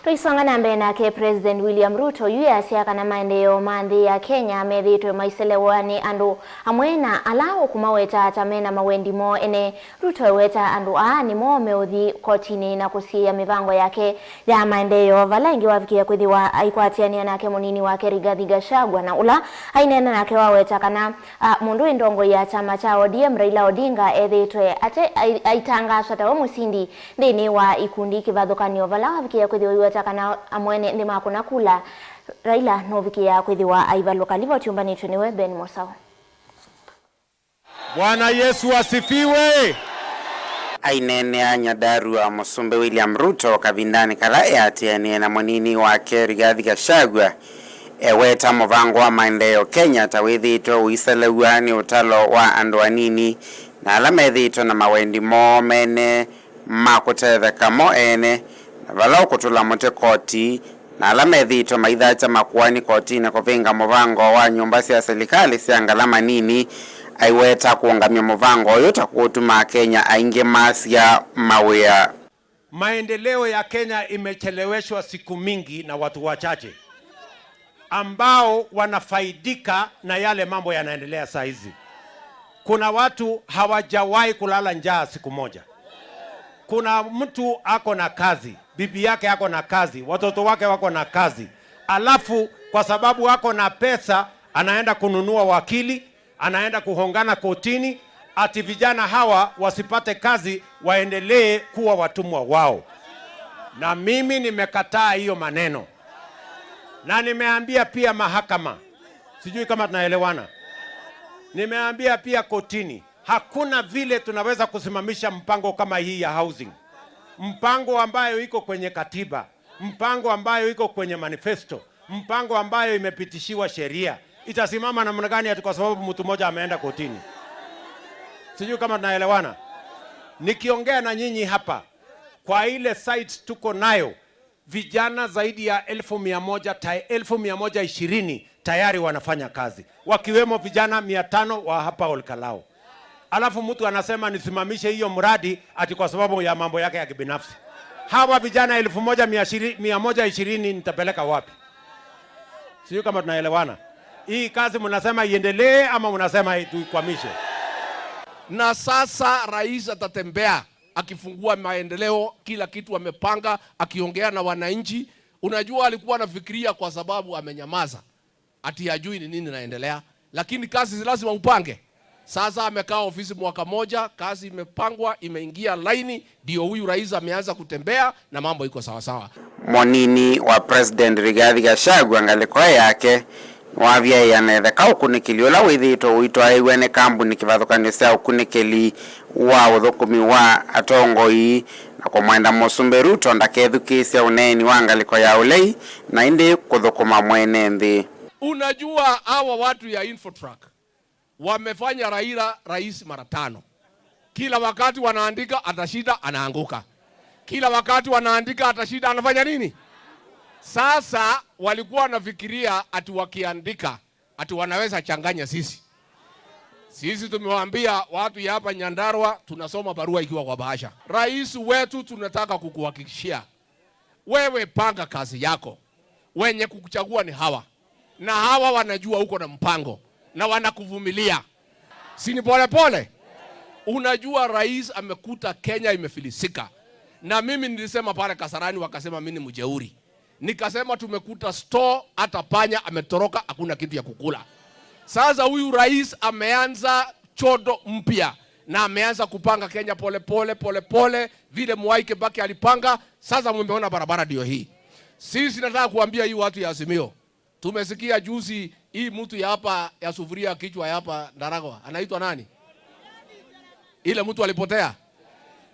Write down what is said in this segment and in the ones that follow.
Tuisonga na mbele Nake President William Ruto easya kana maendeeo nthi ya Kenya methiitwe maiselew'a ni andu amwe na ala ukumaweta ata mena mawendi mo ene Ruto eweta andu nimo meuthi kotini na kusiîa mivango yake ya maendeeo vala ingi wavikia kwithiwa aikwatiania nake munini wake Rigathi Gachagua na ula ainena nake waweta kana mundu indongo ya chama cha William Raila Odinga ethiitwe ate aitangaswa ta musindi thini wa ikundi kivathukanio vala wavikia kwithiwa kana amwene ndi makuna kula Raila novikia kwithiwa aivaluka livyotiumbanitwe niwe Ben Mosao. Bwana Yesu asifiwe. Ainene anyadaru wa musumbe William Ruto kavindani kala atianie na munini wake Rigathi Gachagua eweta mivango wa maendeeo Kenya tawithitwe uiselew'a ni utalo wa andu anini na ala methitwe na mawendi mo mene makutetheka mo ene vala ukutula mote koti na ala methitwe maithacha makuani koti na kuvinga mivango wa nyumba cia serikali cia ngalama nini aiweta kuungamia mivango uyu takutuma Kenya aingi masya mawia. Maendeleo ya Kenya imecheleweshwa siku mingi na watu wachache ambao wanafaidika na yale mambo yanaendelea saa hizi. Kuna watu hawajawahi kulala njaa siku moja. Kuna mtu ako na kazi, bibi yake ako na kazi, watoto wake wako na kazi. Alafu kwa sababu ako na pesa anaenda kununua wakili, anaenda kuhongana kotini ati vijana hawa wasipate kazi waendelee kuwa watumwa wao. Na mimi nimekataa hiyo maneno. Na nimeambia pia mahakama, sijui kama tunaelewana. Nimeambia pia kotini, hakuna vile tunaweza kusimamisha mpango kama hii ya housing. Mpango ambayo iko kwenye katiba, mpango ambayo iko kwenye manifesto, mpango ambayo imepitishiwa sheria. Itasimama namna gani ati kwa sababu mtu mmoja ameenda kotini? Sijui kama tunaelewana. Nikiongea na nyinyi hapa, kwa ile site tuko nayo, vijana zaidi ya 1120 tayari wanafanya kazi, wakiwemo vijana 500 wa hapa Olkalao. Alafu mtu anasema nisimamishe hiyo mradi ati kwa sababu ya mambo yake ya kibinafsi. Hawa vijana 1120 nitapeleka wapi? Sijui kama tunaelewana. Hii kazi mnasema iendelee ama mnasema tuikwamishe? Na sasa rais atatembea akifungua maendeleo, kila kitu amepanga, akiongea na wananchi. Unajua alikuwa anafikiria kwa sababu amenyamaza ati hajui ni nini naendelea, lakini kazi lazima upange. Sasa amekaa ofisi mwaka moja, kazi imepangwa, imeingia laini, ndio huyu rais ameanza kutembea na mambo iko sawa sawa. Munini wa President Rigathi Gachagua Ngaliko yake wavia yanetheka ukunikili ula withitwo uitwa aiwene kambuni kivathukanio cia ukunikili wa uthukumi wa atongoi na kumwenda musumbe Ruto ndakethukisya uneni wa Ngaliko ya Ulei na indi kuthukuma mwene nthi. Unajua hawa watu ya Infotruck wamefanya Raila rais mara 5. Kila wakati wanaandika atashinda anaanguka. Kila wakati wanaandika atashinda anafanya nini? Sasa walikuwa wanafikiria ati wakiandika ati wanaweza changanya sisi. Sisi tumewaambia watu ya hapa Nyandarua tunasoma barua ikiwa kwa bahasha. Rais wetu tunataka kukuhakikishia, wewe panga kazi yako. Wenye kukuchagua ni hawa. Na hawa wanajua uko na mpango na wanakuvumilia. Si ni pole pole? Unajua rais amekuta Kenya imefilisika. Na mimi nilisema pale Kasarani wakasema mimi ni mjeuri. Nikasema tumekuta store hata panya ametoroka, hakuna kitu ya kukula. Sasa huyu rais ameanza chodo mpya na ameanza kupanga Kenya pole pole vile Mwai Kibaki alipanga. Sasa mmeona barabara ndio hii. Sisi nataka kuambia hii watu ya Azimio. Tumesikia juzi hii mtu ya hapa ya sufuria kichwa ya hapa Ndaragwa anaitwa nani? Ile mtu alipotea.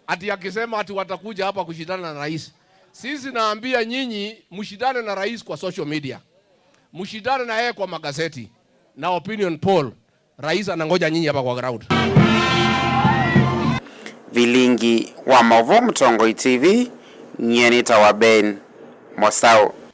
Ati akisema ati watakuja hapa kushindana na rais. Sisi naambia nyinyi mshindane na rais kwa social media. Mshindane na yeye kwa magazeti na opinion poll. Rais anangoja nyinyi hapa kwa ground. Vilingi wa Mutongoi TV, Nyenita wa Ben Mosao.